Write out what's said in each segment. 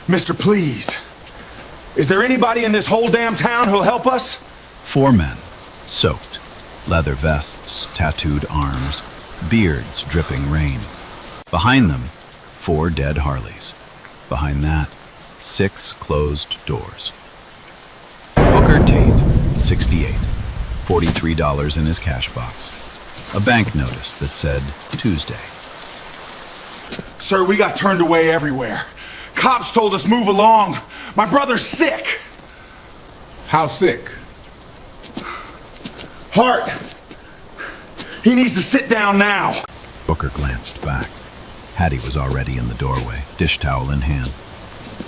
Mister, please. Is there anybody in this whole damn town who'll help us? 4 men, soaked, leather vests, tattooed arms, beards dripping rain. Behind them, 4 dead Harleys. Behind that, 6 closed doors. Booker Tate, 68, $43 in his cash box. A bank notice that said Tuesday. Sir, we got turned away everywhere. Cops told us move along. My brother's sick. How sick? Heart. He needs to sit down now. Booker glanced back. Hattie was already in the doorway, dish towel in hand.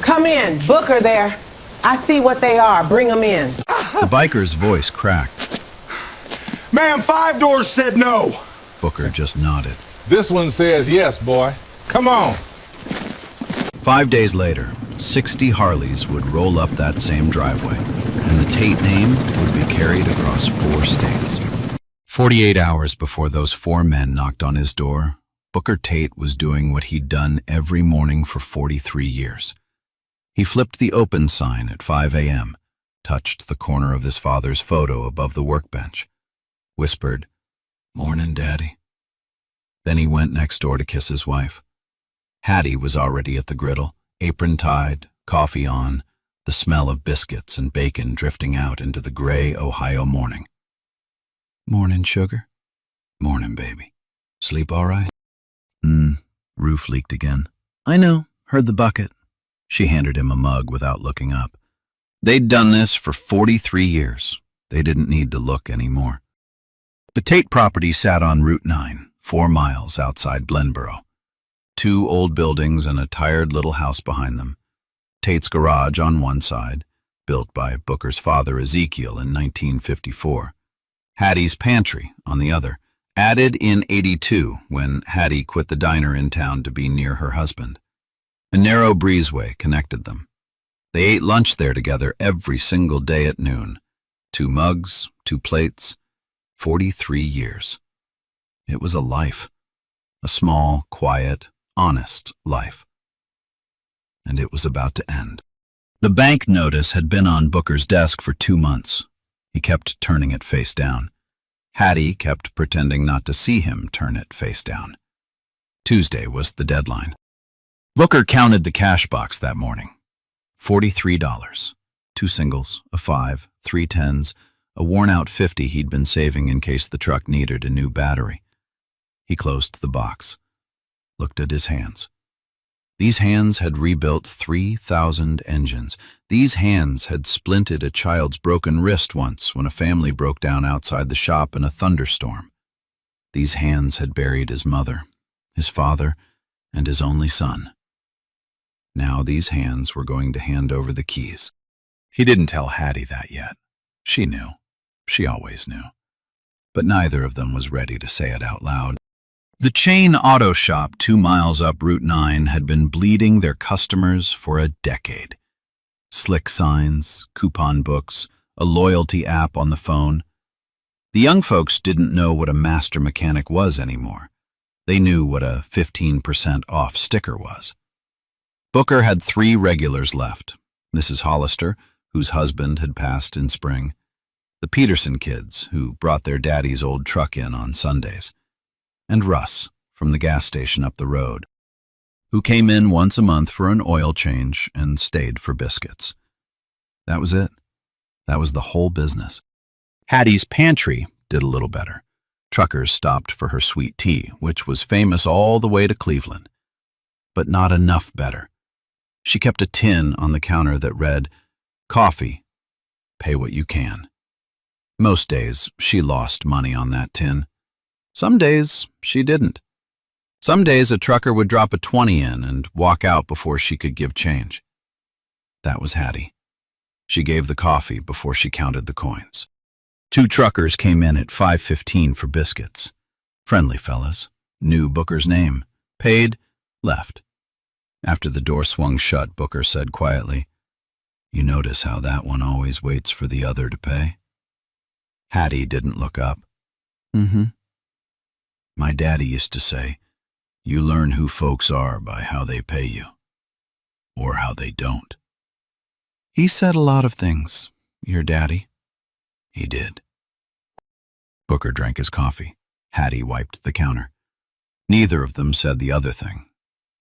Come in, Booker there. I see what they are. Bring them in. The biker's voice cracked. Ma'am, 5 doors said no. Booker just nodded. This one says yes, boy. Come on. 5 days later, 60 Harleys would roll up that same driveway, and the Tate name would be carried across 4 states. 48 hours before those 4 men knocked on his door, Booker Tate was doing what he'd done every morning for 43 years. He flipped the open sign at 5 a.m., touched the corner of his father's photo above the workbench, whispered, "Morning, Daddy." Then he went next door to kiss his wife. Hattie was already at the griddle, apron tied, coffee on, the smell of biscuits and bacon drifting out into the gray Ohio morning. "Morning, sugar." "Morning, baby. Sleep all right?" Roof leaked again. "I know. Heard the bucket." She handed him a mug without looking up. They'd done this for 43 years. They didn't need to look anymore. The Tate property sat on Route 9, 4 miles outside Glenboro. 2 old buildings and a tired little house behind them. Tate's garage on one side, built by Booker's father Ezekiel in 1954. Hattie's pantry on the other, added in '82 when Hattie quit the diner in town to be near her husband. A narrow breezeway connected them. They ate lunch there together every single day at noon. 2 mugs, 2 plates, 43 years. It was a life. A small, quiet, honest life. And it was about to end. The bank notice had been on Booker's desk for 2 months. He kept turning it face down. Hattie kept pretending not to see him turn it face down. Tuesday was the deadline. Booker counted the cash box that morning. $43. 2 singles, a 5, 3 tens, a worn-out 50 he'd been saving in case the truck needed a new battery. He closed the box, looked at his hands. These hands had rebuilt 3,000 engines. These hands had splinted a child's broken wrist once when a family broke down outside the shop in a thunderstorm. These hands had buried his mother, his father, and his only son. Now these hands were going to hand over the keys. He didn't tell Hattie that yet. She knew. She always knew. But neither of them was ready to say it out loud. The chain auto shop 2 miles up Route 9 had been bleeding their customers for a decade. Slick signs, coupon books, a loyalty app on the phone. The young folks didn't know what a master mechanic was anymore. They knew what a 15% off sticker was. Booker had 3 regulars left. Mrs. Hollister, whose husband had passed in spring. The Peterson kids, who brought their daddy's old truck in on Sundays. And Russ, from the gas station up the road, who came in once a month for an oil change and stayed for biscuits. That was it. That was the whole business. Hattie's pantry did a little better. Truckers stopped for her sweet tea, which was famous all the way to Cleveland. But not enough better. She kept a tin on the counter that read, "Coffee, pay what you can." Most days, she lost money on that tin. Some days, she didn't. Some days, a trucker would drop a 20 in and walk out before she could give change. That was Hattie. She gave the coffee before she counted the coins. 2 truckers came in at 5:15 for biscuits. Friendly fellas, knew Booker's name, paid, left. After the door swung shut, Booker said quietly, "You notice how that one always waits for the other to pay?" Hattie didn't look up. My daddy used to say, "You learn who folks are by how they pay you." or how they don't. He said a lot of things, your daddy. He did. Booker drank his coffee. Hattie wiped the counter. Neither of them said the other thing.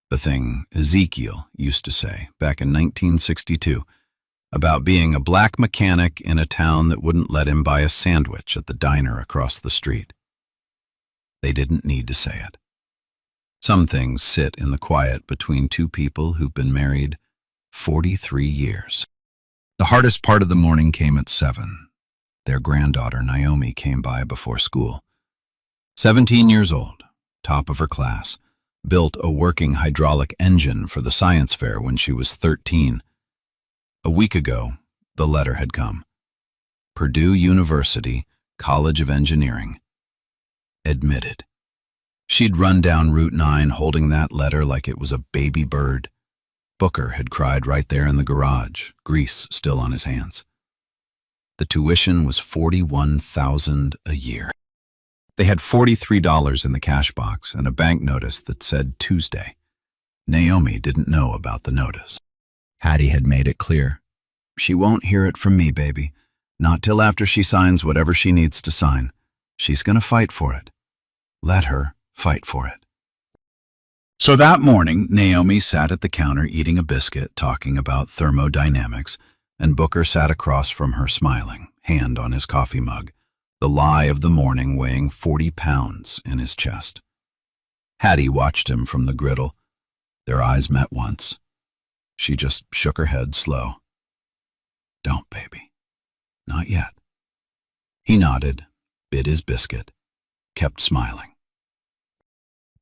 The thing Ezekiel used to say back in 1962 about being a black mechanic in a town that wouldn't let him buy a sandwich at the diner across the street. They didn't need to say it. Some things sit in the quiet between two people who've been married 43 years. The hardest part of the morning came at 7. Their granddaughter, Naomi, came by before school. 17 years old, top of her class, built a working hydraulic engine for the science fair when she was 13. A week ago, the letter had come. Purdue University, College of Engineering. Admitted. She'd run down Route 9 holding that letter like it was a baby bird. Booker had cried right there in the garage, grease still on his hands. The tuition was $41,000 a year. They had $43 in the cash box and a bank notice that said Tuesday. Naomi didn't know about the notice. Hattie had made it clear. She won't hear it from me, baby. Not till after she signs whatever she needs to sign. She's gonna fight for it. Let her fight for it. So that morning, Naomi sat at the counter eating a biscuit, talking about thermodynamics, and Booker sat across from her smiling, hand on his coffee mug, the lie of the morning weighing 40 pounds in his chest. Hattie watched him from the griddle. Their eyes met once. She just shook her head slow. Don't, baby. Not yet. He nodded, bit his biscuit, kept smiling.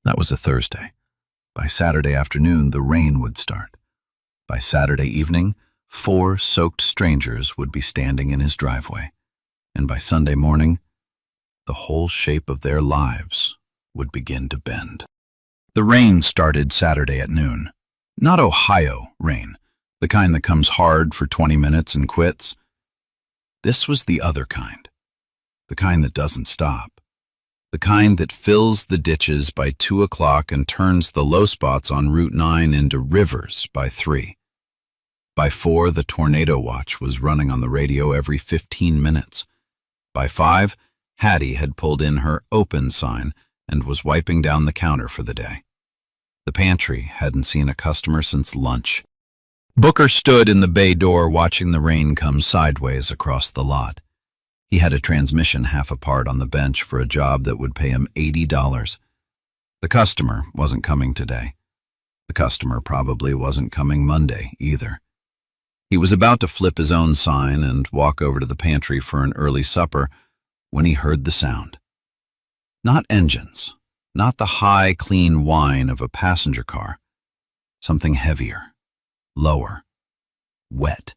That was a Thursday. By Saturday afternoon, the rain would start. By Saturday evening, 4 soaked strangers would be standing in his driveway. And by Sunday morning, the whole shape of their lives would begin to bend. The rain started Saturday at noon. Not Ohio rain, the kind that comes hard for 20 minutes and quits. This was the other kind, the kind that doesn't stop. The kind that fills the ditches by 2 o'clock and turns the low spots on Route 9 into rivers by 3. By 4, the tornado watch was running on the radio every 15 minutes. By 5, Hattie had pulled in her open sign and was wiping down the counter for the day. The pantry hadn't seen a customer since lunch. Booker stood in the bay door watching the rain come sideways across the lot. He had a transmission half apart on the bench for a job that would pay him $80. The customer wasn't coming today. The customer probably wasn't coming Monday either. He was about to flip his own sign and walk over to the pantry for an early supper when he heard the sound. Not engines, not the high, clean whine of a passenger car. Something heavier, lower, wet.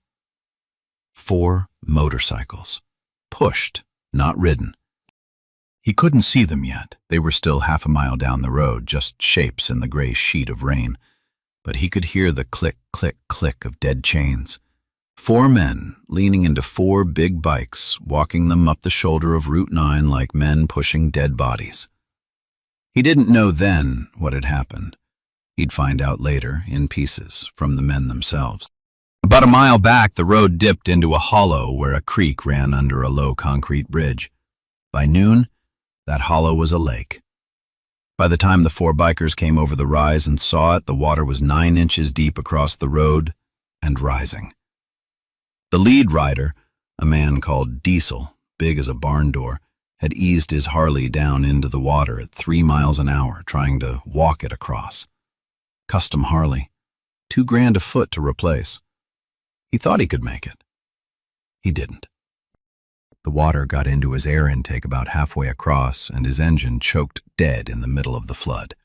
4 motorcycles. Pushed, not ridden. He couldn't see them yet. They were still half a mile down the road, just shapes in the gray sheet of rain. But he could hear the click, click, click of dead chains. 4 men leaning into 4 big bikes, walking them up the shoulder of Route 9 like men pushing dead bodies. He didn't know then what had happened. He'd find out later, in pieces, from the men themselves. About a mile back, the road dipped into a hollow where a creek ran under a low concrete bridge. By noon, that hollow was a lake. By the time the 4 bikers came over the rise and saw it, the water was 9 inches deep across the road and rising. The lead rider, a man called Diesel, big as a barn door, had eased his Harley down into the water at 3 miles an hour, trying to walk it across. Custom Harley, $2,000 a foot to replace. He thought he could make it. He didn't. The water got into his air intake about halfway across, and his engine choked dead in the middle of the flood.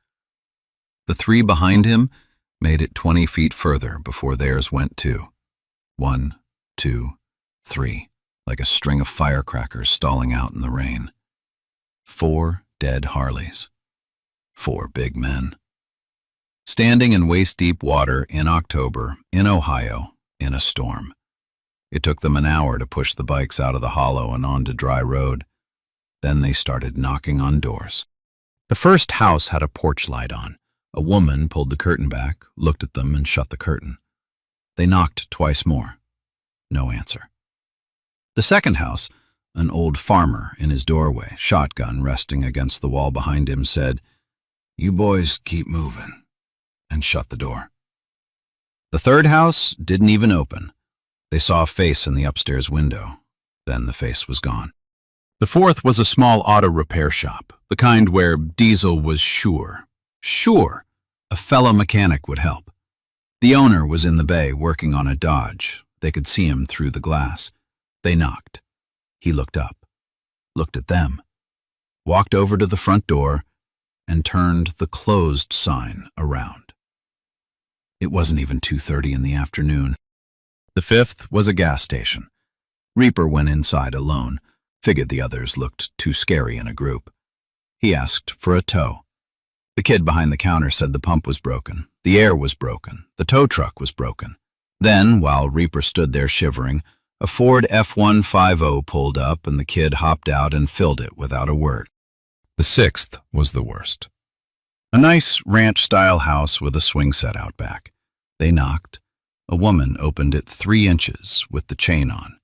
The 3 behind him made it 20 feet further before theirs went too. 1, 2, 3, like a string of firecrackers stalling out in the rain. 4 dead Harleys. 4 big men. Standing in waist-deep water in October, in Ohio, in a storm. It took them an hour to push the bikes out of the hollow and onto dry road. Then they started knocking on doors. The first house had a porch light on. A woman pulled the curtain back, looked at them, and shut the curtain. They knocked twice more. No answer. The second house, an old farmer in his doorway, shotgun resting against the wall behind him, said, "You boys keep moving," and shut the door. The third house didn't even open. They saw a face in the upstairs window. Then the face was gone. The fourth was a small auto repair shop, the kind where Diesel was sure a fellow mechanic would help. The owner was in the bay working on a Dodge. They could see him through the glass. They knocked. He looked up, looked at them, walked over to the front door, and turned the closed sign around. It wasn't even 2:30 in the afternoon. The fifth was a gas station. Reaper went inside alone, figured the others looked too scary in a group. He asked for a tow. The kid behind the counter said the pump was broken, the air was broken, the tow truck was broken. Then, while Reaper stood there shivering, a Ford F-150 pulled up and the kid hopped out and filled it without a word. The sixth was the worst. A nice ranch-style house with a swing set out back. They knocked. A woman opened it 3 inches with the chain on.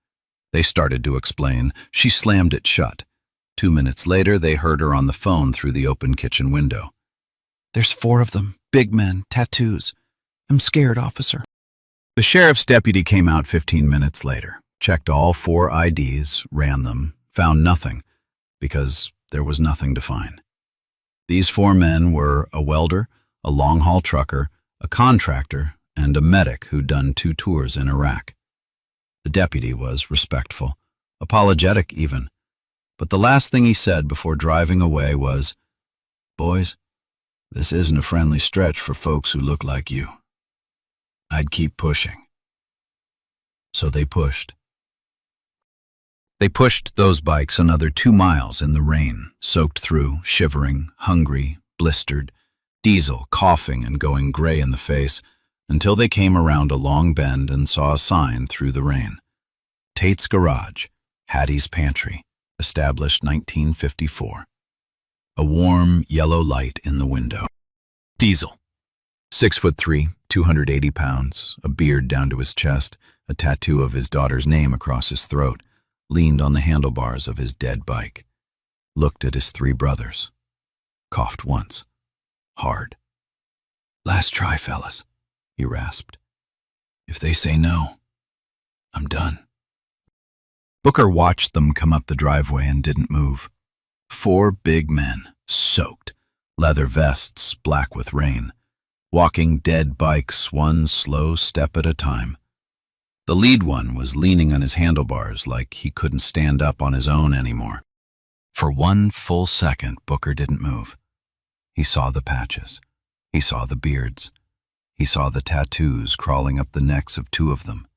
They started to explain. She slammed it shut. 2 minutes later, they heard her on the phone through the open kitchen window. "There's 4 of them, big men, tattoos. I'm scared, officer." The sheriff's deputy came out 15 minutes later, checked all 4 IDs, ran them, found nothing, because there was nothing to find. These 4 men were a welder, a long-haul trucker, a contractor, and a medic who'd done 2 tours in Iraq. The deputy was respectful, apologetic even, but the last thing he said before driving away was, "Boys, this isn't a friendly stretch for folks who look like you. I'd keep pushing." So they pushed. They pushed those bikes another 2 miles in the rain, soaked through, shivering, hungry, blistered, Diesel coughing and going gray in the face, until they came around a long bend and saw a sign through the rain. Tate's Garage, Hattie's Pantry, established 1954. A warm yellow light in the window. Diesel, 6'3", 280 pounds, a beard down to his chest, a tattoo of his daughter's name across his throat, leaned on the handlebars of his dead bike, looked at his 3 brothers, coughed once, hard. "Last try, fellas," he rasped. "If they say no, I'm done." Booker watched them come up the driveway and didn't move. 4 big men, soaked, leather vests black with rain, walking dead bikes 1 slow step at a time. The lead one was leaning on his handlebars like he couldn't stand up on his own anymore. For 1 full second, Booker didn't move. He saw the patches. He saw the beards. He saw the tattoos crawling up the necks of 2 of them.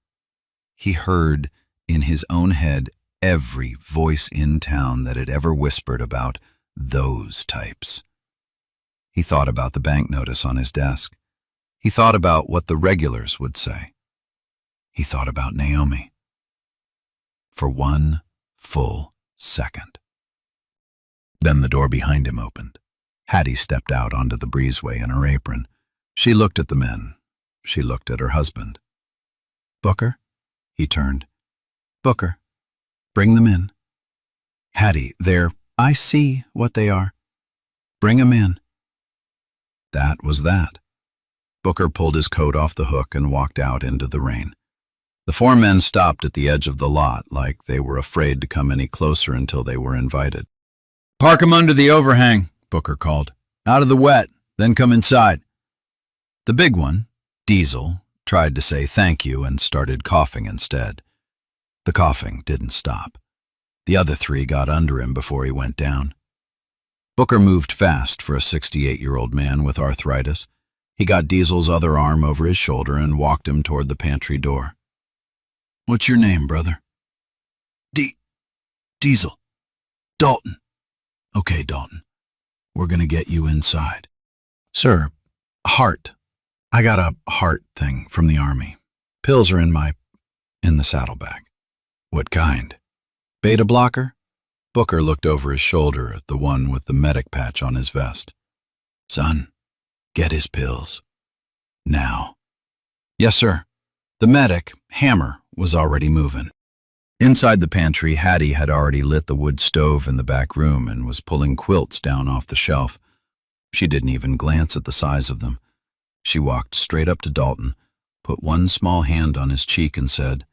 He heard, in his own head, every voice in town that had ever whispered about those types. He thought about the bank notice on his desk. He thought about what the regulars would say. He thought about Naomi. For 1 full second. Then the door behind him opened. Hattie stepped out onto the breezeway in her apron. She looked at the men. She looked at her husband. "Booker?" He turned. "Booker, bring them in." "Hattie, I see what they are. Bring 'em in." That was that. Booker pulled his coat off the hook and walked out into the rain. The 4 men stopped at the edge of the lot like they were afraid to come any closer until they were invited. "Park 'em under the overhang," Booker called. "Out of the wet, then come inside." The big one, Diesel, tried to say thank you and started coughing instead. The coughing didn't stop. The other 3 got under him before he went down. Booker moved fast for a 68-year-old man with arthritis. He got Diesel's other arm over his shoulder and walked him toward the pantry door. "What's your name, brother?" Diesel. Dalton." "Okay, Dalton. We're gonna get you inside." "Sir, heart. I got a heart thing from the Army. Pills are in the saddlebag." "What kind? Beta blocker?" Booker looked over his shoulder at the one with the medic patch on his vest. "Son, get his pills. Now." "Yes, sir." The medic, Hammer, was already moving. Inside the pantry, Hattie had already lit the wood stove in the back room and was pulling quilts down off the shelf. She didn't even glance at the size of them. She walked straight up to Dalton, put one small hand on his cheek and said,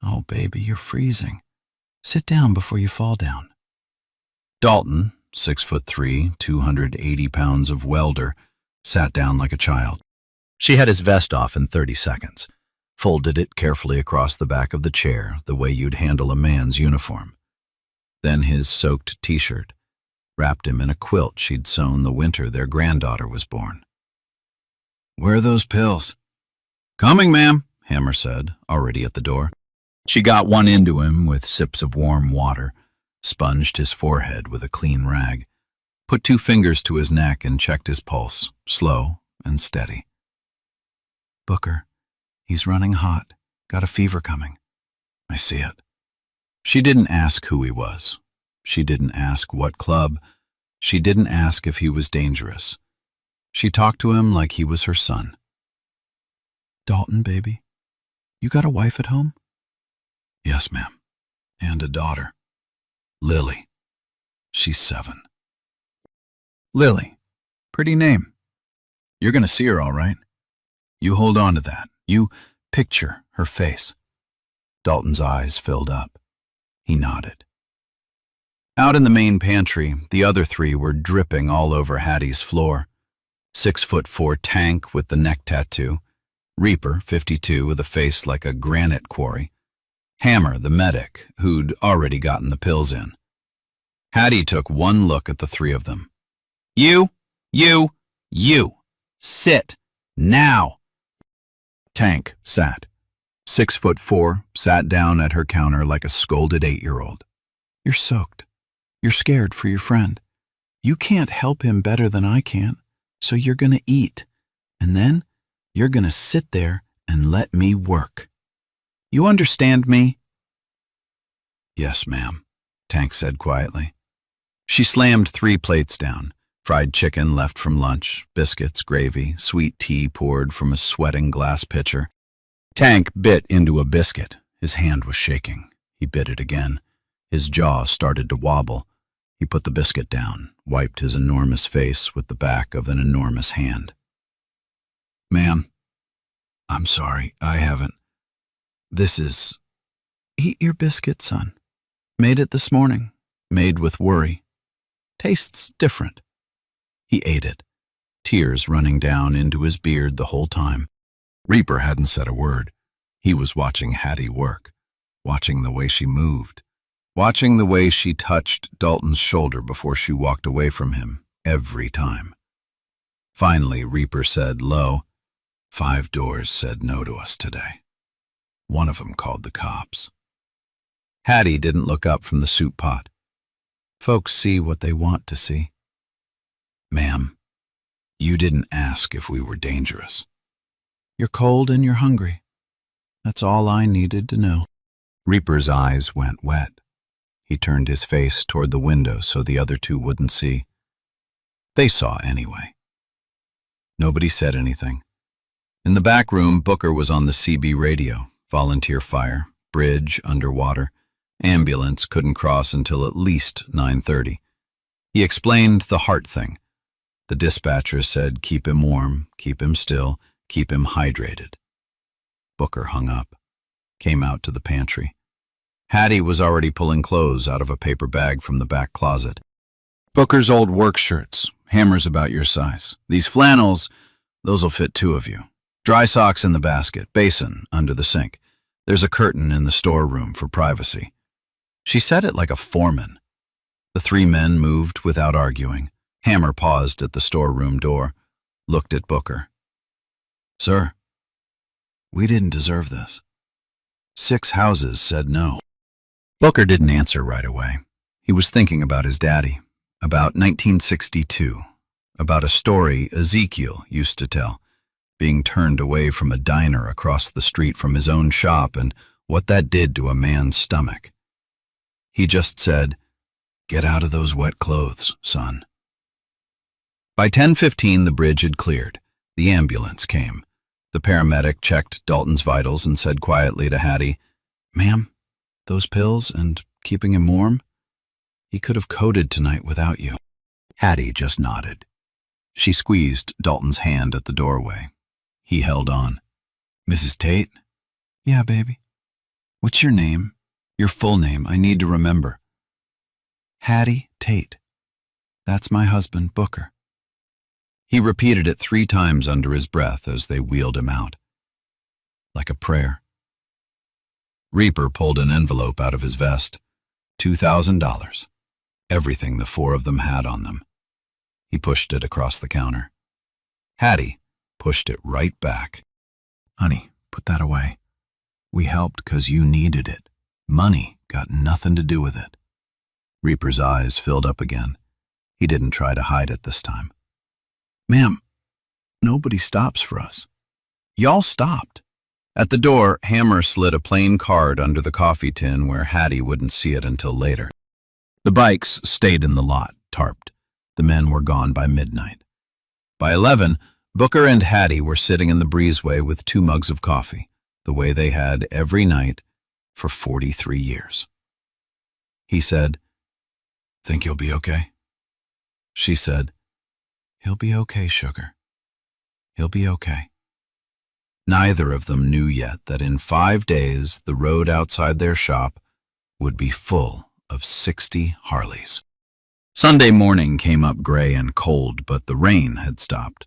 "Oh, baby, you're freezing. Sit down before you fall down." Dalton, 6'3", 280 pounds of welder, sat down like a child. She had his vest off in 30 seconds, folded it carefully across the back of the chair the way you'd handle a man's uniform. Then his soaked t-shirt, wrapped him in a quilt she'd sewn the winter their granddaughter was born. "Where are those pills?" "Coming, ma'am," Hammer said, already at the door. She got one into him with sips of warm water, sponged his forehead with a clean rag, put 2 fingers to his neck and checked his pulse, slow and steady. "Booker, he's running hot. Got a fever coming." "I see it." She didn't ask who he was. She didn't ask what club. She didn't ask if he was dangerous. She talked to him like he was her son. "Dalton, baby, you got a wife at home?" "Yes, ma'am, and a daughter. Lily. She's 7. "Lily. Pretty name. You're gonna see her, all right. You hold on to that. You picture her face." Dalton's eyes filled up. He nodded. Out in the main pantry, the other 3 were dripping all over Hattie's floor. 6'4" Tank with the neck tattoo, Reaper, 52, with a face like a granite quarry, Hammer, the medic, who'd already gotten the pills in. Hattie took one look at the 3 of them. You, sit, now." Tank sat. 6'4", sat down at her counter like a scolded 8-year-old. "You're soaked. You're scared for your friend. You can't help him better than I can, so you're gonna eat, and then you're gonna sit there and let me work. You understand me?" "Yes, ma'am," Tank said quietly. She slammed 3 plates down, fried chicken left from lunch, biscuits, gravy, sweet tea poured from a sweating glass pitcher. Tank bit into a biscuit. His hand was shaking. He bit it again. His jaw started to wobble. He put the biscuit down, wiped his enormous face with the back of an enormous hand. "Ma'am, I'm sorry, I haven't. This is..." "Eat your biscuit, son. Made it this morning. Made with worry. Tastes different." He ate it, tears running down into his beard the whole time. Reaper hadn't said a word. He was watching Hattie work, watching the way she moved, watching the way she touched Dalton's shoulder before she walked away from him, every time. Finally, Reaper said low, 5 doors said no to us today. One of them called the cops." Hattie didn't look up from the soup pot. Folks see what they want to see. "Ma'am, you didn't ask if we were dangerous. You're cold and you're hungry. That's all I needed to know." Reaper's eyes went wet. He turned his face toward the window so the other 2 wouldn't see. They saw anyway. Nobody said anything. In the back room, Booker was on the CB radio. Volunteer fire, bridge underwater, ambulance couldn't cross until at least 9:30. He explained the heart thing. The dispatcher said keep him warm, keep him still, keep him hydrated. Booker hung up, came out to the pantry. Hattie was already pulling clothes out of a paper bag from the back closet. "Booker's old work shirts, Hammer's about your size. These flannels, those'll fit 2 of you. Dry socks in the basket, basin under the sink. There's a curtain in the storeroom for privacy." She said it like a foreman. The 3 men moved without arguing. Hammer paused at the storeroom door, looked at Booker. "Sir, we didn't deserve this. 6 houses said no." Booker didn't answer right away. He was thinking about his daddy, about 1962, about a story Ezekiel used to tell, being turned away from a diner across the street from his own shop and what that did to a man's stomach. He just said, "Get out of those wet clothes, son." By 10:15, the bridge had cleared. The ambulance came. The paramedic checked Dalton's vitals and said quietly to Hattie, "Ma'am, those pills and keeping him warm? He could have coded tonight without you." Hattie just nodded. She squeezed Dalton's hand at the doorway. He held on. "Mrs. Tate?" "Yeah, baby." "What's your name? Your full name, I need to remember." "Hattie Tate. That's my husband, Booker." He repeated it 3 times under his breath as they wheeled him out. Like a prayer. Reaper pulled an envelope out of his vest. $2,000. Everything the 4 of them had on them. He pushed it across the counter. Hattie pushed it right back. "Honey, put that away. We helped 'cause you needed it. Money got nothing to do with it." Reaper's eyes filled up again. He didn't try to hide it this time. "Ma'am, nobody stops for us. Y'all stopped." At the door, Hammer slid a plain card under the coffee tin where Hattie wouldn't see it until later. The bikes stayed in the lot, tarped. The men were gone by midnight. By 11, Booker and Hattie were sitting in the breezeway with 2 mugs of coffee, the way they had every night for 43 years. He said, "Think you'll be okay?" She said, "He'll be okay, sugar. He'll be okay." Neither of them knew yet that in 5 days the road outside their shop would be full of 60 Harleys. Sunday morning came up gray and cold, but the rain had stopped.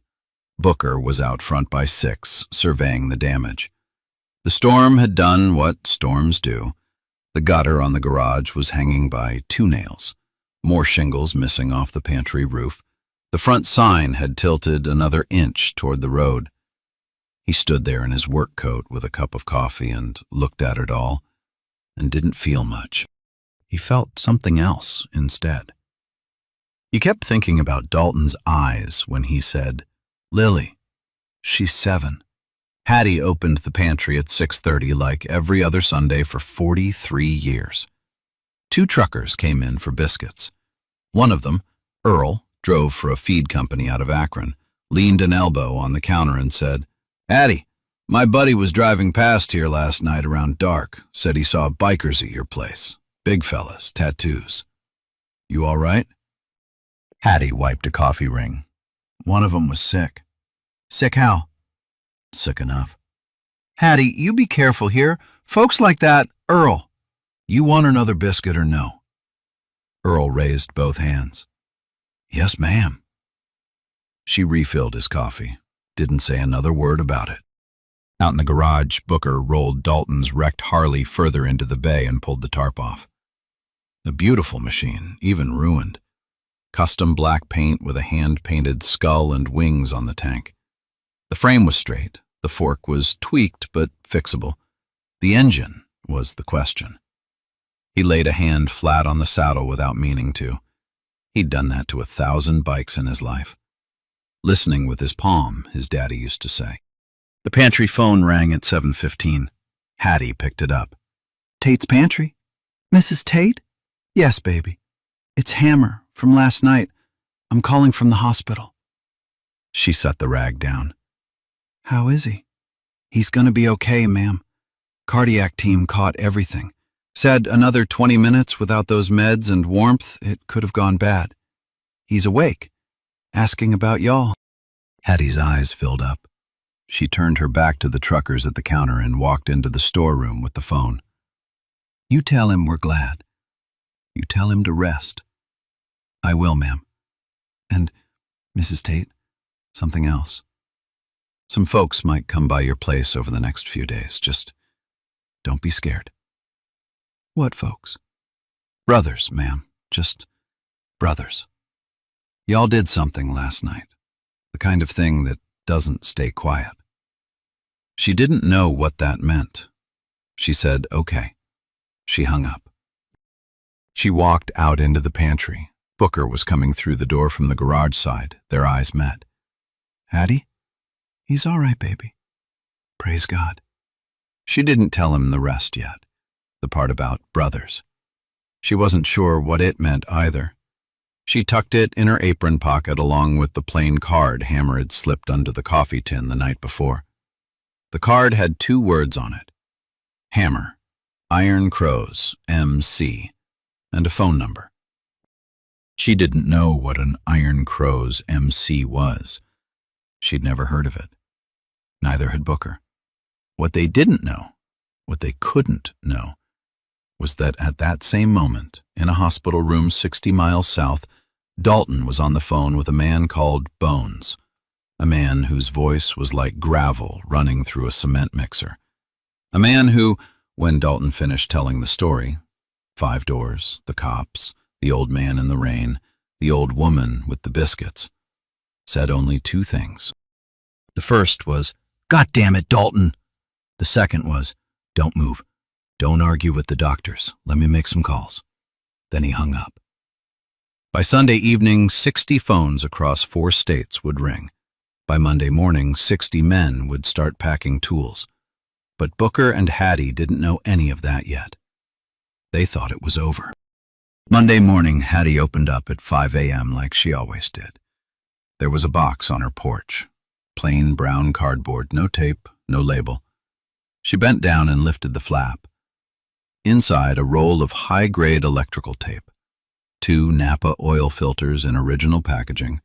Booker was out front by 6, surveying the damage. The storm had done what storms do. The gutter on the garage was hanging by 2 nails, more shingles missing off the pantry roof. The front sign had tilted another inch toward the road. He stood there in his work coat with a cup of coffee and looked at it all, and didn't feel much. He felt something else instead. He kept thinking about Dalton's eyes when he said, "Lily, she's 7. Hattie opened the pantry at 6:30 like every other Sunday for 43 years. 2 truckers came in for biscuits. One of them, Earl, drove for a feed company out of Akron, leaned an elbow on the counter and said, "Hattie, my buddy was driving past here last night around dark, said he saw bikers at your place. Big fellas, tattoos. You all right?" Hattie wiped a coffee ring. "One of them was sick." "Sick how?" "Sick enough." "Hattie, you be careful here. Folks like that, Earl. You want another biscuit or no?" Earl raised both hands. "Yes, ma'am." She refilled his coffee, didn't say another word about it. Out in the garage, Booker rolled Dalton's wrecked Harley further into the bay and pulled the tarp off. A beautiful machine, even ruined. Custom black paint with a hand-painted skull and wings on the tank. The frame was straight, the fork was tweaked but fixable. The engine was the question. He laid a hand flat on the saddle without meaning to. He'd done that to 1,000 bikes in his life. Listening with his palm, his daddy used to say. The pantry phone rang at 7:15. Hattie picked it up. "Tate's pantry? Mrs. Tate?" "Yes, baby. It's Hammer from last night. I'm calling from the hospital." She set the rag down. "How is he?" "He's gonna be okay, ma'am. Cardiac team caught everything. Said another 20 minutes without those meds and warmth, it could have gone bad. He's awake, asking about y'all." Hattie's eyes filled up. She turned her back to the truckers at the counter and walked into the storeroom with the phone. "You tell him we're glad. You tell him to rest." "I will, ma'am. And, Mrs. Tate, something else. Some folks might come by your place over the next few days. Just don't be scared." "What folks?" "Brothers, ma'am. Just brothers. Y'all did something last night. The kind of thing that doesn't stay quiet." She didn't know what that meant. She said, "Okay." She hung up. She walked out into the pantry. Booker was coming through the door from the garage side. Their eyes met. "Hattie? He's all right, baby. Praise God." She didn't tell him the rest yet, the part about brothers. She wasn't sure what it meant either. She tucked it in her apron pocket along with the plain card Hammer had slipped under the coffee tin the night before. The card had 2 words on it: Hammer, Iron Crows, MC, and a phone number. She didn't know what an Iron Crows MC was. She'd never heard of it. Neither had Booker. What they didn't know, what they couldn't know, was that at that same moment, in a hospital room 60 miles south, Dalton was on the phone with a man called Bones, a man whose voice was like gravel running through a cement mixer. A man who, when Dalton finished telling the story, 5 doors, the cops, the old man in the rain, the old woman with the biscuits, said only 2 things. The first was, "God damn it, Dalton." The second was, "Don't move. Don't argue with the doctors. Let me make some calls." Then he hung up. By Sunday evening, 60 phones across 4 states would ring. By Monday morning, 60 men would start packing tools. But Booker and Hattie didn't know any of that yet. They thought it was over. Monday morning, Hattie opened up at 5 a.m. like she always did. There was a box on her porch. Plain brown cardboard, no tape, no label. She bent down and lifted the flap. Inside, a roll of high-grade electrical tape, 2 Napa oil filters in original packaging,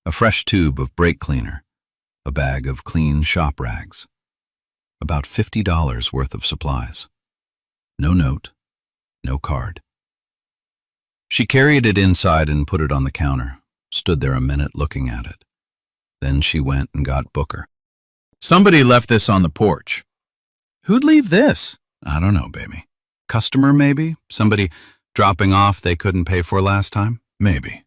a fresh tube of brake cleaner, a bag of clean shop rags. About $50 worth of supplies. No note, no card. She carried it inside and put it on the counter, stood there a minute looking at it. Then she went and got Booker. "Somebody left this on the porch." "Who'd leave this?" "I don't know, baby. Customer, maybe? Somebody dropping off they couldn't pay for last time? Maybe."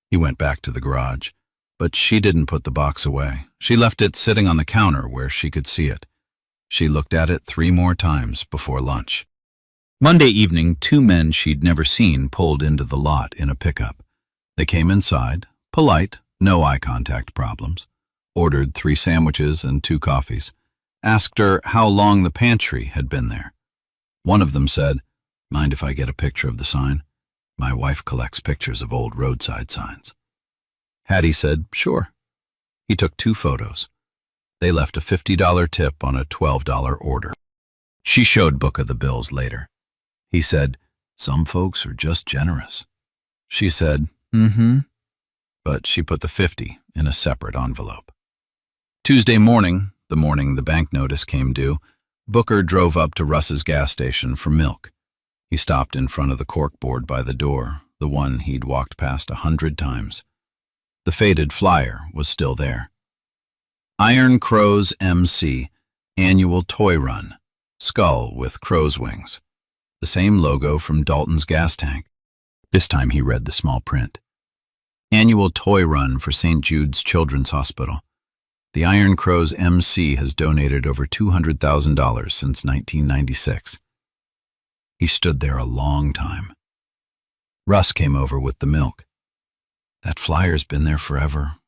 He went back to the garage, but she didn't put the box away. She left it sitting on the counter where she could see it. She looked at it 3 more times before lunch. Monday evening, 2 men she'd never seen pulled into the lot in a pickup. They came inside, polite, no eye contact problems, ordered 3 sandwiches and 2 coffees, asked her how long the pantry had been there. One of them said, "Mind if I get a picture of the sign? My wife collects pictures of old roadside signs." Hattie said, "Sure." He took 2 photos. They left a $50 tip on a $12 order. She showed Booker the bills later. He said, "Some folks are just generous." She said, "Mm-hmm." But she put the 50 in a separate envelope. Tuesday morning, the morning the bank notice came due, Booker drove up to Russ's gas station for milk. He stopped in front of the corkboard by the door, the one he'd walked past 100 times. The faded flyer was still there. Iron Crows MC, annual toy run, skull with crow's wings. The same logo from Dalton's gas tank. This time he read the small print. Annual toy run for St. Jude's Children's Hospital. The Iron Crows MC has donated over $200,000 since 1996. He stood there a long time. Russ came over with the milk. "That flyer's been there forever.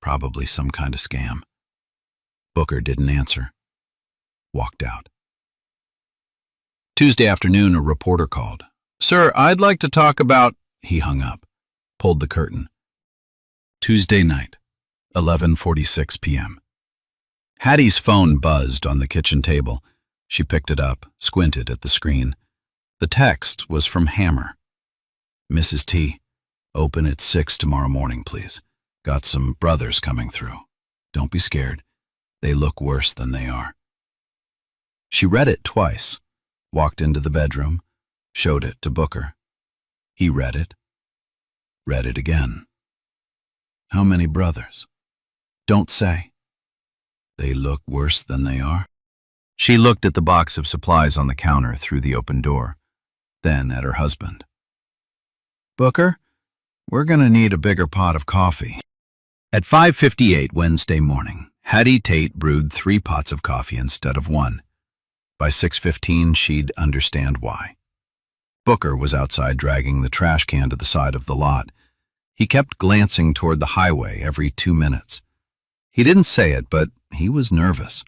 Probably some kind of scam." Booker didn't answer. Walked out. Tuesday afternoon, a reporter called. "Sir, I'd like to talk about—" He hung up, pulled the curtain. Tuesday night, 11:46 p.m. Hattie's phone buzzed on the kitchen table. She picked it up, squinted at the screen. The text was from Hammer. "Mrs. T, open at 6 tomorrow morning, please. Got some brothers coming through. Don't be scared. They look worse than they are." She read it twice, walked into the bedroom, showed it to Booker. He read it again. "How many brothers?" "Don't say." "They look worse than they are?" She looked at the box of supplies on the counter through the open door, then at her husband. "Booker, we're gonna need a bigger pot of coffee." At 5:58 Wednesday morning, Hattie Tate brewed 3 pots of coffee instead of 1. By 6:15, she'd understand why. Booker was outside dragging the trash can to the side of the lot. He kept glancing toward the highway every 2 minutes. He didn't say it, but he was nervous.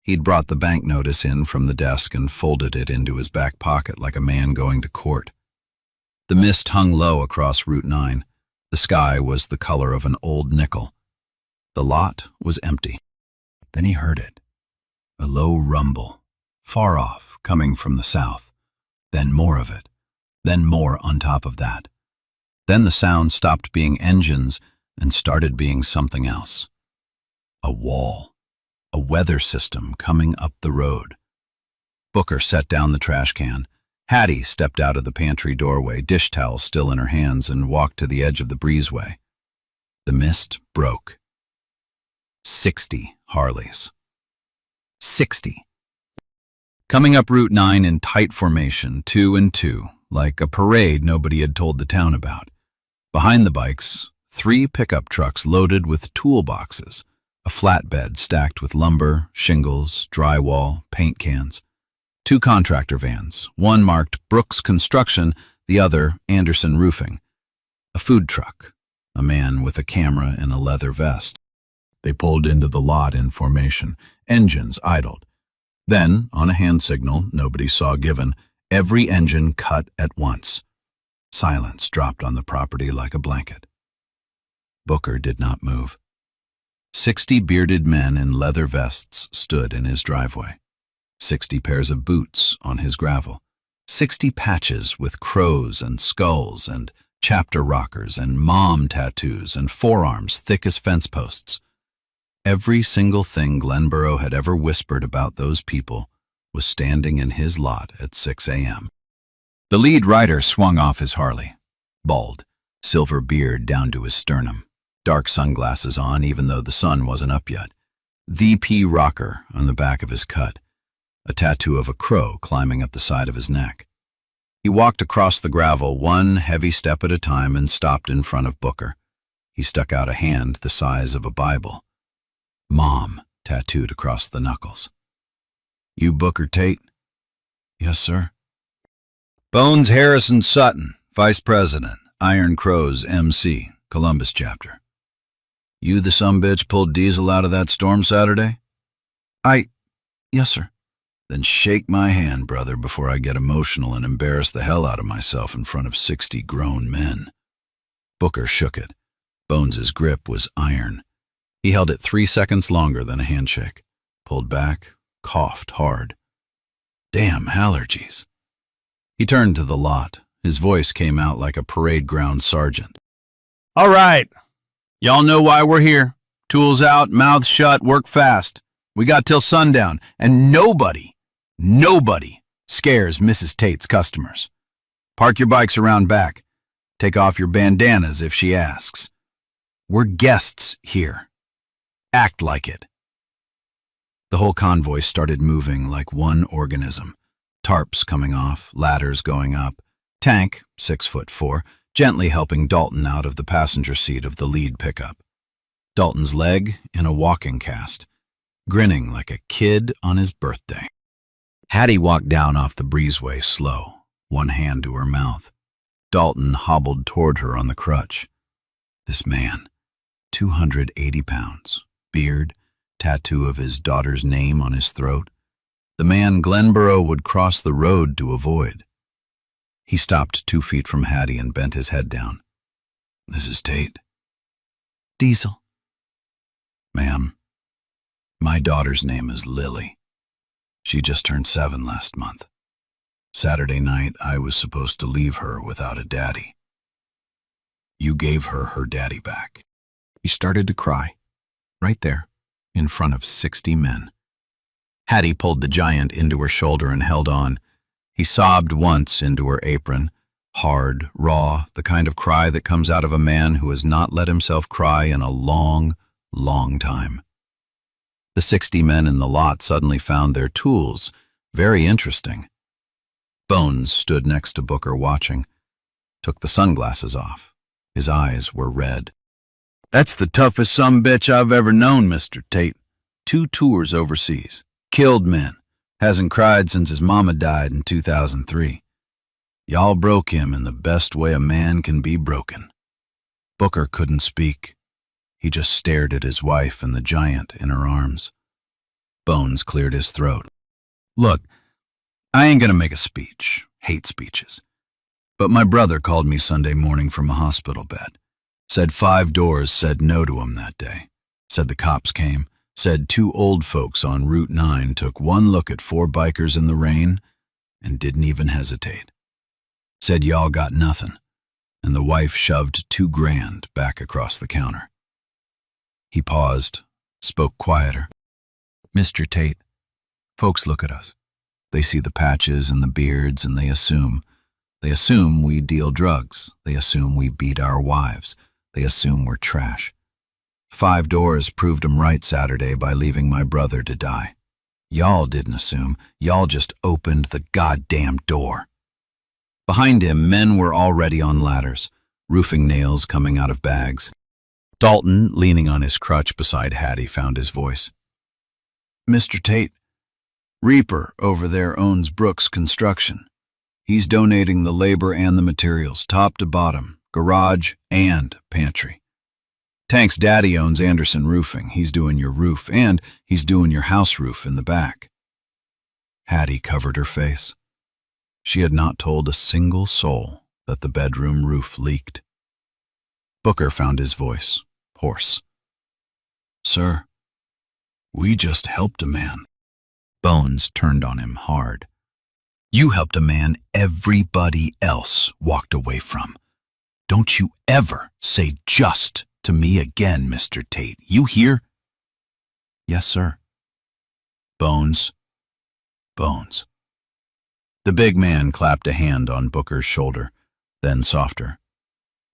He'd brought the bank notice in from the desk and folded it into his back pocket like a man going to court. The mist hung low across Route 9. The sky was the color of an old nickel. The lot was empty. Then he heard it. A low rumble, far off, coming from the south. Then more of it. Then more on top of that. Then the sound stopped being engines and started being something else. A wall. A weather system coming up the road. Booker set down the trash can. Hattie stepped out of the pantry doorway, dish towel still in her hands, and walked to the edge of the breezeway. The mist broke. 60 Harleys. 60. Coming up Route 9 in tight formation, 2 and 2, like a parade nobody had told the town about. Behind the bikes, 3 pickup trucks loaded with toolboxes, a flatbed stacked with lumber, shingles, drywall, paint cans. 2 contractor vans, one marked Brooks Construction, the other Anderson Roofing. A food truck, a man with a camera in a leather vest. They pulled into the lot in formation, engines idled. Then, on a hand signal nobody saw given, every engine cut at once. Silence dropped on the property like a blanket. Booker did not move. 60 bearded men in leather vests stood in his driveway. 60 pairs of boots on his gravel. 60 patches with crows and skulls and chapter rockers and mom tattoos and forearms thick as fence posts. Every single thing Glenboro had ever whispered about those people was standing in his lot at 6 a.m. The lead rider swung off his Harley. Bald, silver beard down to his sternum, dark sunglasses on even though the sun wasn't up yet. The P rocker on the back of his cut, a tattoo of a crow climbing up the side of his neck. He walked across the gravel one heavy step at a time and stopped in front of Booker. He stuck out a hand the size of a Bible. Mom tattooed across the knuckles. "You Booker Tate?" "Yes, sir." "Bones Harrison Sutton, Vice President, Iron Crows, MC, Columbus Chapter. You the sumbitch pulled Diesel out of that storm Saturday?" "Yes, sir." "Then shake my hand, brother, before I get emotional and embarrass the hell out of myself in front of 60 grown men." Booker shook it. Bones's grip was iron. He held it 3 seconds longer than a handshake, pulled back, coughed hard. Damn allergies. He turned to the lot. His voice came out like a parade ground sergeant. "All right. Y'all know why we're here. Tools out, mouths shut, work fast. We got till sundown, and nobody scares Mrs. Tate's customers. Park your bikes around back. Take off your bandanas if she asks. We're guests here. Act like it." The whole convoy started moving like one organism. Tarps coming off, ladders going up. Tank, 6'4", gently helping Dalton out of the passenger seat of the lead pickup. Dalton's leg in a walking cast, grinning like a kid on his birthday. Hattie walked down off the breezeway slow, one hand to her mouth. Dalton hobbled toward her on the crutch. This man, 280 pounds, beard, tattoo of his daughter's name on his throat. The man Glenboro would cross the road to avoid. He stopped 2 feet from Hattie and bent his head down. "This is Tate." "Diesel." "Ma'am, my daughter's name is Lily. She just turned 7 last month. Saturday night, I was supposed to leave her without a daddy. You gave her her daddy back." He started to cry, right there, in front of 60 men. Hattie pulled the giant into her shoulder and held on. He sobbed once into her apron, hard, raw, the kind of cry that comes out of a man who has not let himself cry in a long, long time. The 60 men in the lot suddenly found their tools very interesting. Bones stood next to Booker watching, took the sunglasses off. His eyes were red. "That's the toughest sumbitch I've ever known, Mr. Tate. 2 tours overseas. Killed men. Hasn't cried since his mama died in 2003. Y'all broke him in the best way a man can be broken." Booker couldn't speak. He just stared at his wife and the giant in her arms. Bones cleared his throat. "Look, I ain't gonna make a speech. Hate speeches. But my brother called me Sunday morning from a hospital bed. Said 5 doors said no to him that day. Said the cops came, said two old folks on Route 9 took one look at four bikers in the rain and didn't even hesitate. Said y'all got nothing, and the wife shoved $2,000 back across the counter. He paused, spoke quieter. Mr. Tate, folks look at us. They see the patches and the beards and they assume we deal drugs. They assume we beat our wives. They assume we're trash. 5 doors proved 'em right Saturday by leaving my brother to die. Y'all didn't assume. Y'all just opened the goddamn door. Behind him, men were already on ladders, roofing nails coming out of bags. Dalton, leaning on his crutch beside Hattie, found his voice. Mr. Tate, Reaper over there owns Brooks Construction. He's donating the labor and the materials, top to bottom, garage and pantry. Tank's daddy owns Anderson Roofing. He's doing your roof, and he's doing your house roof in the back. Hattie covered her face. She had not told a single soul that the bedroom roof leaked. Booker found his voice, hoarse. Sir, we just helped a man. Bones turned on him hard. You helped a man everybody else walked away from. Don't you ever say just to me again, Mr. Tate. You hear? Yes, sir. Bones. Bones. The big man clapped a hand on Booker's shoulder, then softer.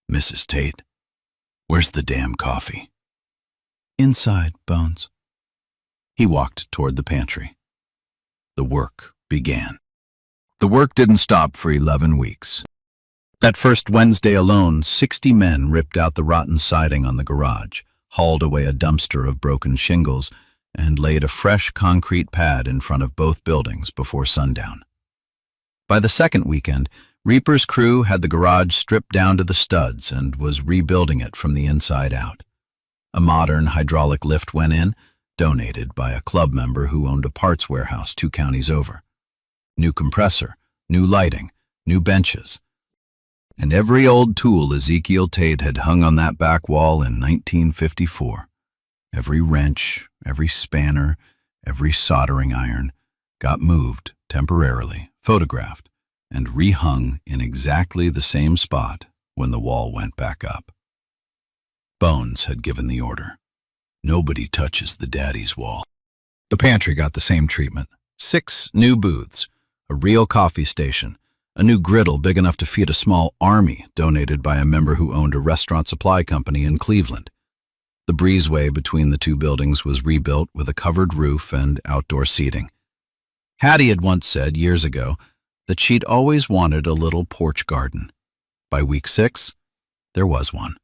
Mrs. Tate, where's the damn coffee? Inside, Bones. He walked toward the pantry. The work began. The work didn't stop for 11 weeks. That first Wednesday alone, 60 men ripped out the rotten siding on the garage, hauled away a dumpster of broken shingles, and laid a fresh concrete pad in front of both buildings before sundown. By the second weekend, Reaper's crew had the garage stripped down to the studs and was rebuilding it from the inside out. A modern hydraulic lift went in, donated by a club member who owned a parts warehouse 2 counties over. New compressor, new lighting, new benches, and every old tool Ezekiel Tate had hung on that back wall in 1954. Every wrench, every spanner, every soldering iron got moved temporarily, photographed, and rehung in exactly the same spot when the wall went back up. Bones had given the order. Nobody touches the daddy's wall. The pantry got the same treatment. 6 new booths, a real coffee station, a new griddle big enough to feed a small army donated by a member who owned a restaurant supply company in Cleveland. The breezeway between the 2 buildings was rebuilt with a covered roof and outdoor seating. Hattie had once said years ago that she'd always wanted a little porch garden. By week 6, there was one.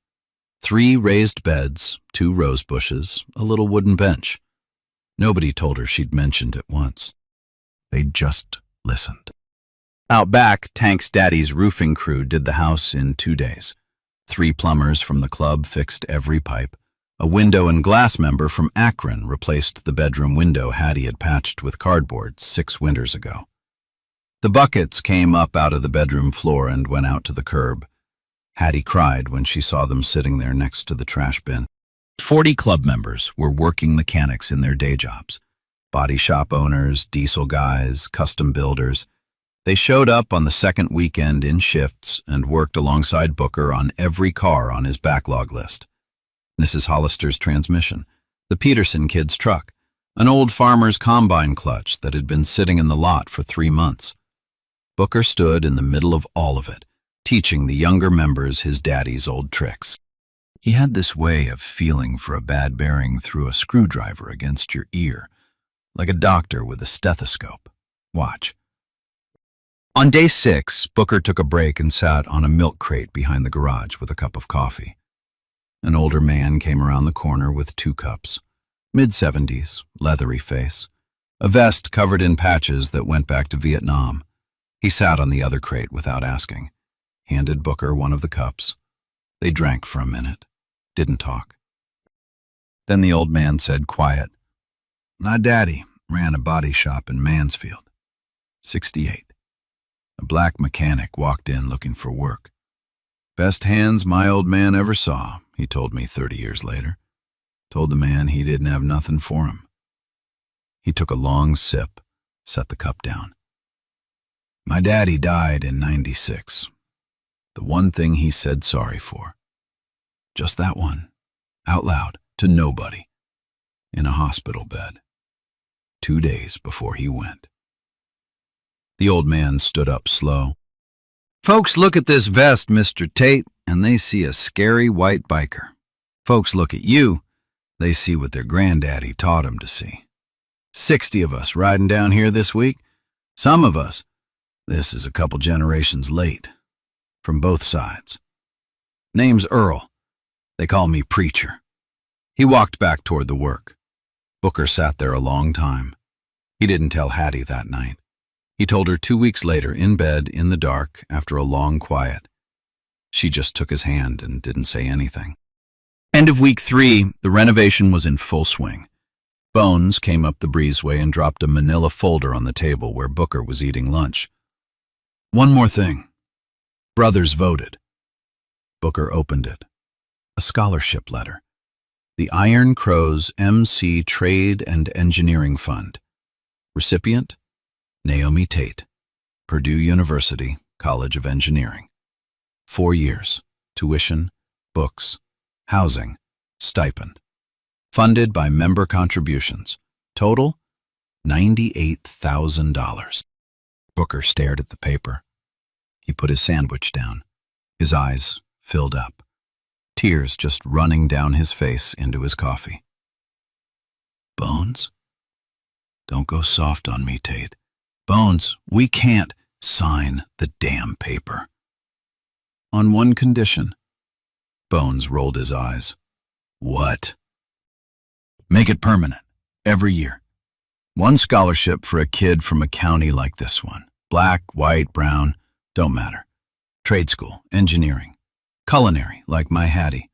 3 raised beds, 2 rose bushes, a little wooden bench. Nobody told her she'd mentioned it once. They'd just listened. Out back, Tank's daddy's roofing crew did the house in 2 days. 3 plumbers from the club fixed every pipe. A window and glass member from Akron replaced the bedroom window Hattie had patched with cardboard 6 winters ago. The buckets came up out of the bedroom floor and went out to the curb. Hattie cried when she saw them sitting there next to the trash bin. 40 club members were working mechanics in their day jobs. Body shop owners, diesel guys, custom builders. They showed up on the second weekend in shifts and worked alongside Booker on every car on his backlog list. Mrs. Hollister's transmission, the Peterson kid's truck, an old farmer's combine clutch that had been sitting in the lot for 3 months. Booker stood in the middle of all of it, teaching the younger members his daddy's old tricks. He had this way of feeling for a bad bearing through a screwdriver against your ear, like a doctor with a stethoscope. Watch. On day 6, Booker took a break and sat on a milk crate behind the garage with a cup of coffee. An older man came around the corner with 2 cups. Mid-70s, leathery face. A vest covered in patches that went back to Vietnam. He sat on the other crate without asking. Handed Booker one of the cups. They drank for a minute. Didn't talk. Then the old man said quiet, "My daddy ran a body shop in Mansfield. 68. A black mechanic walked in looking for work. Best hands my old man ever saw, he told me 30 years later. told the man he didn't have nothing for him. He took a long sip, set the cup down. My daddy died in '96. The one thing he said sorry for. Just that one, out loud, to nobody, in a hospital bed, 2 days before he went. The old man stood up slow. Folks look at this vest, Mr. Tate, and they see a scary white biker. Folks look at you, they see what their granddaddy taught them to see. 60 of us riding down here this week. Some of us, this is a couple generations late, from both sides. Name's Earl. They call me Preacher. He walked back toward the work. Booker sat there a long time. He didn't tell Hattie that night. He told her 2 weeks later, in bed, in the dark, after a long quiet. She just took his hand and didn't say anything. End of week 3, the renovation was in full swing. Bones came up the breezeway and dropped a manila folder on the table where Booker was eating lunch. One more thing. Brothers voted. Booker opened it. A scholarship letter. The Iron Crows MC Trade and Engineering Fund. Recipient, Naomi Tate, Purdue University, College of Engineering. 4 years, tuition, books, housing, stipend. Funded by member contributions. Total, $98,000. Booker stared at the paper. He put his sandwich down. His eyes filled up. Tears just running down his face into his coffee. Bones? Don't go soft on me, Tate. Bones, we can't sign the damn paper. On one condition. Bones rolled his eyes. What? Make it permanent, every year. One scholarship for a kid from a county like this one. Black, white, brown, don't matter. Trade school, engineering, culinary, like my Hattie.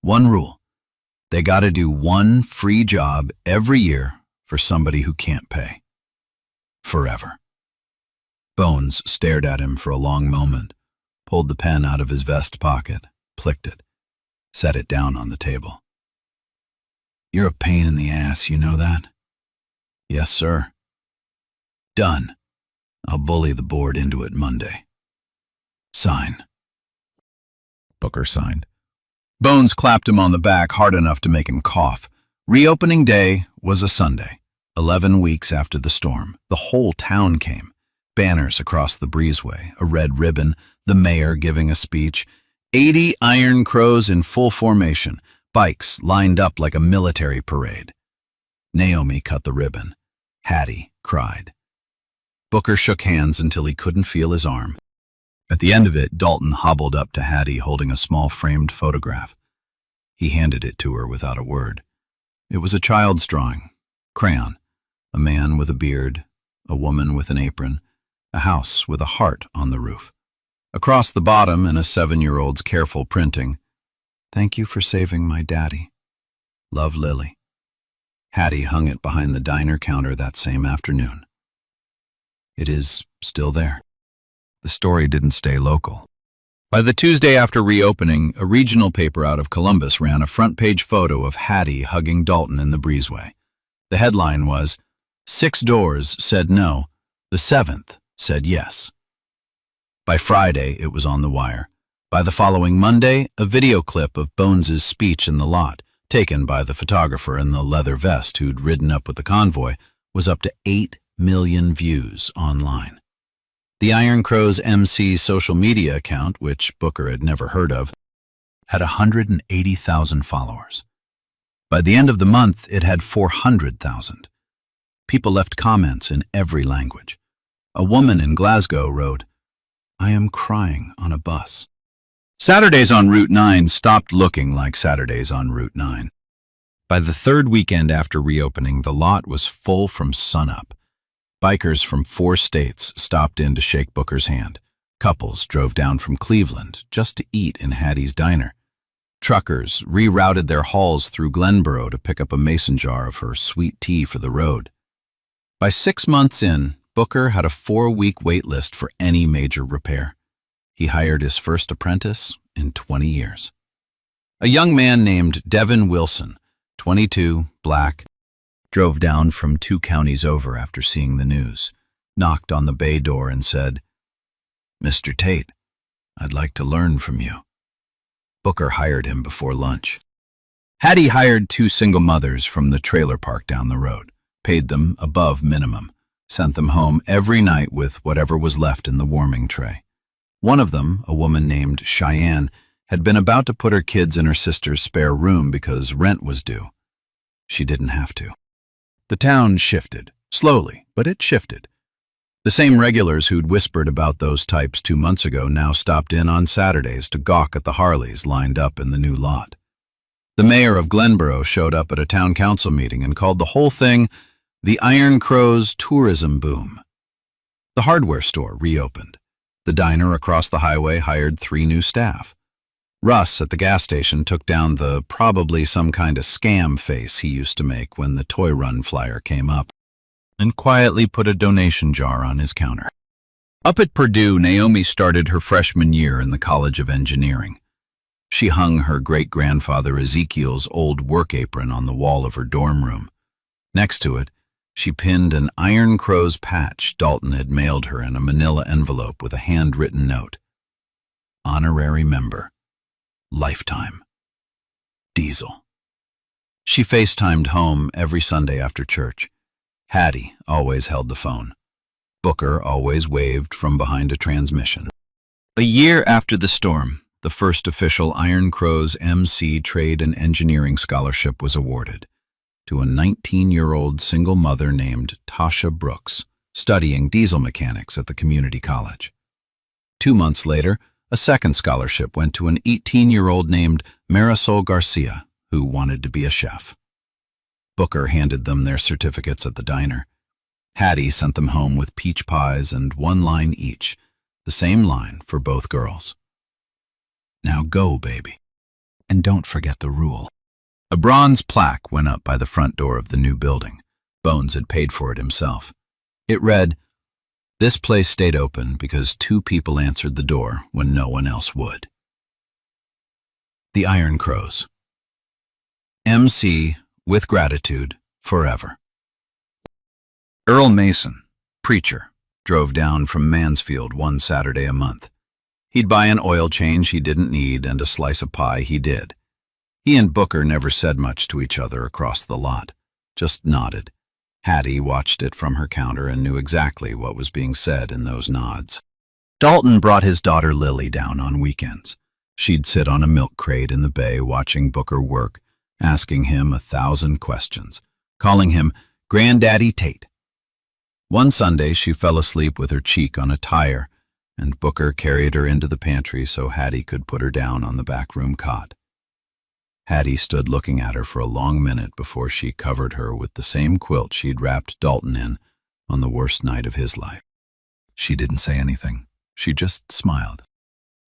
One rule. They gotta do one free job every year for somebody who can't pay. Forever. Bones stared at him for a long moment, pulled the pen out of his vest pocket, plicked it, set it down on the table. You're a pain in the ass, you know that? Yes, sir. Done. I'll bully the board into it Monday. Sign. Booker signed. Bones clapped him on the back hard enough to make him cough. Reopening day was a Sunday. 11 weeks after the storm, the whole town came. Banners across the breezeway, a red ribbon, the mayor giving a speech, 80 Iron Crows in full formation, bikes lined up like a military parade. Naomi cut the ribbon. Hattie cried. Booker shook hands until he couldn't feel his arm. At the end of it, Dalton hobbled up to Hattie holding a small framed photograph. He handed it to her without a word. It was a child's drawing, crayon, a man with a beard, a woman with an apron, a house with a heart on the roof. Across the bottom, in a 7-year-old's careful printing, "Thank you for saving my daddy. Love, Lily." Hattie hung it behind the diner counter that same afternoon. It is still there. The story didn't stay local. By the Tuesday after reopening, a regional paper out of Columbus ran a front-page photo of Hattie hugging Dalton in the breezeway. The headline was, "6 doors said no, the 7th said yes." By Friday, it was on the wire. By the following Monday, a video clip of Bones's speech in the lot, taken by the photographer in the leather vest who'd ridden up with the convoy, was up to 8 million views online. The Iron Crows MC social media account, which Booker had never heard of, had 180,000 followers. By the end of the month, it had 400,000. People left comments in every language. A woman in Glasgow wrote, "I am crying on a bus." Saturdays on Route 9 stopped looking like Saturdays on Route 9. By the 3rd weekend after reopening, the lot was full from sunup. Bikers from 4 states stopped in to shake Booker's hand. Couples drove down from Cleveland just to eat in Hattie's diner. Truckers rerouted their hauls through Glenboro to pick up a mason jar of her sweet tea for the road. By 6 months in, Booker had a 4-week wait list for any major repair. He hired his first apprentice in 20 years. A young man named Devin Wilson 22, black, drove down from 2 counties over after seeing the news, knocked on the bay door and said, "Mr. Tate, I'd like to learn from you." Booker hired him before lunch. Hattie hired 2 single mothers from the trailer park down the road, paid them above minimum, sent them home every night with whatever was left in the warming tray. One of them, a woman named Cheyenne, had been about to put her kids in her sister's spare room because rent was due. She didn't have to. The town shifted, slowly, but it shifted. The same regulars who'd whispered about those types 2 months ago now stopped in on Saturdays to gawk at the Harleys lined up in the new lot. The mayor of Glenboro showed up at a town council meeting and called the whole thing the Iron Crow's tourism boom. The hardware store reopened. The diner across the highway hired 3 new staff. Russ at the gas station took down the probably some kind of scam face he used to make when the toy run flyer came up, and quietly put a donation jar on his counter. Up at Purdue, Naomi started her freshman year in the College of Engineering. She hung her great-grandfather Ezekiel's old work apron on the wall of her dorm room. Next to it, she pinned an Iron Crow's patch Dalton had mailed her in a manila envelope with a handwritten note. Honorary member. Lifetime. Diesel. She FaceTimed home every Sunday after church. Hattie always held the phone. Booker always waved from behind a transmission. A year after the storm, the first official Iron Crow's MC Trade and Engineering Scholarship was awarded to a 19-year-old single mother named Tasha Brooks, studying diesel mechanics at the community college. 2 months later, a second scholarship went to an 18-year-old named Marisol Garcia, who wanted to be a chef. Booker handed them their certificates at the diner. Hattie sent them home with peach pies and 1 line each, the same line for both girls. Now go, baby. And don't forget the rule. A bronze plaque went up by the front door of the new building. Bones had paid for it himself. It read, "This place stayed open because 2 people answered the door when no one else would." The Iron Crows. MC, with gratitude, forever. Earl Mason, preacher, drove down from Mansfield 1 Saturday a month. He'd buy an oil change he didn't need and a slice of pie he did. He and Booker never said much to each other across the lot, just nodded. Hattie watched it from her counter and knew exactly what was being said in those nods. Dalton brought his daughter Lily down on weekends. She'd sit on a milk crate in the bay watching Booker work, asking him 1,000 questions, calling him Granddaddy Tate. One Sunday she fell asleep with her cheek on a tire, and Booker carried her into the pantry so Hattie could put her down on the backroom cot. Hattie stood looking at her for a long minute before she covered her with the same quilt she'd wrapped Dalton in on the worst night of his life. She didn't say anything. She just smiled.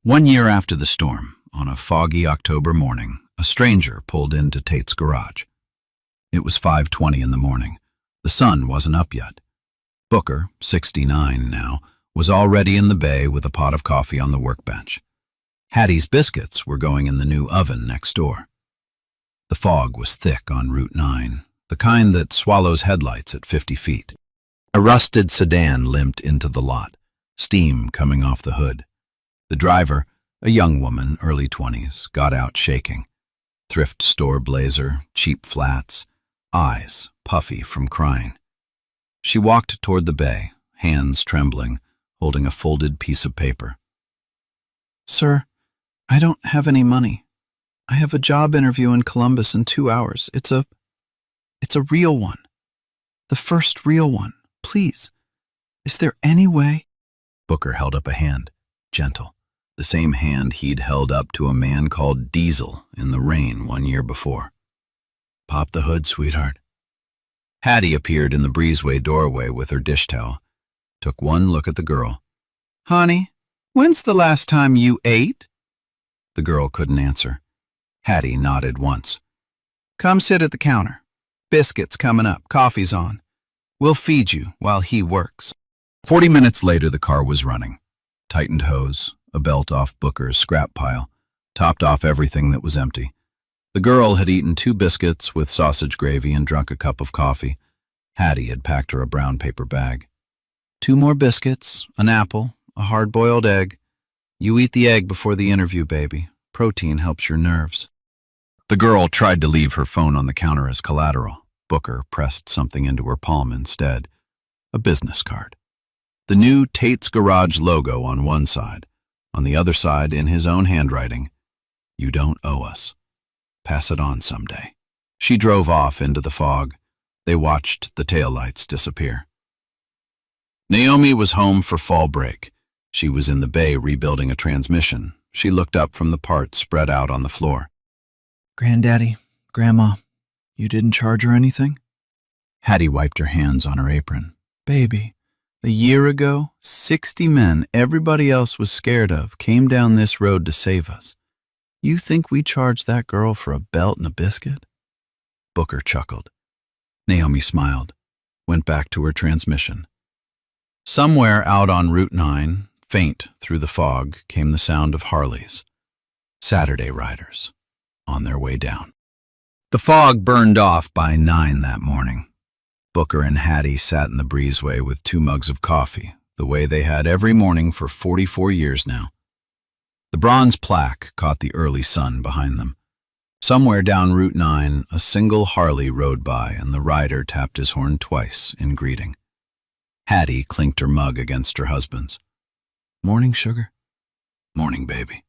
1 year after the storm, on a foggy October morning, a stranger pulled into Tate's garage. It was 5:20 in the morning. The sun wasn't up yet. Booker, 69 now, was already in the bay with a pot of coffee on the workbench. Hattie's biscuits were going in the new oven next door. The fog was thick on Route 9, the kind that swallows headlights at 50 feet. A rusted sedan limped into the lot, steam coming off the hood. The driver, a young woman, early 20s, got out shaking. Thrift store blazer, cheap flats, eyes puffy from crying. She walked toward the bay, hands trembling, holding a folded piece of paper. "Sir, I don't have any money. I have a job interview in Columbus in 2 hours. It's a real one. The first real one. Please, is there any way?" Booker held up a hand, gentle, the same hand he'd held up to a man called Diesel in the rain 1 year before. "Pop the hood, sweetheart." Hattie appeared in the breezeway doorway with her dish towel, took one look at the girl. "Honey, when's the last time you ate?" The girl couldn't answer. Hattie nodded once. "Come sit at the counter. Biscuits coming up, coffee's on. We'll feed you while he works." 40 minutes later the car was running. Tightened hose, a belt off Booker's scrap pile, topped off everything that was empty. The girl had eaten 2 biscuits with sausage gravy and drunk a cup of coffee. Hattie had packed her a brown paper bag. 2 more biscuits, an apple, a hard-boiled egg. You eat the egg before the interview, baby. Protein helps your nerves. The girl tried to leave her phone on the counter as collateral. Booker pressed something into her palm instead. A business card. The new Tate's Garage logo on one side. On the other side, in his own handwriting, "You don't owe us. Pass it on someday." She drove off into the fog. They watched the taillights disappear. Naomi was home for fall break. She was in the bay rebuilding a transmission. She looked up from the parts spread out on the floor. "Granddaddy, Grandma, you didn't charge her anything?" Hattie wiped her hands on her apron. "Baby, a year ago, 60 men everybody else was scared of came down this road to save us. You think we charged that girl for a belt and a biscuit?" Booker chuckled. Naomi smiled, went back to her transmission. Somewhere out on Route 9, faint through the fog, came the sound of Harleys. Saturday riders, on their way down. The fog burned off by 9 that morning. Booker and Hattie sat in the breezeway with 2 mugs of coffee, the way they had every morning for 44 years now. The bronze plaque caught the early sun behind them. Somewhere down Route 9, a single Harley rode by and the rider tapped his horn twice in greeting. Hattie clinked her mug against her husband's. "Morning, sugar." "Morning, baby."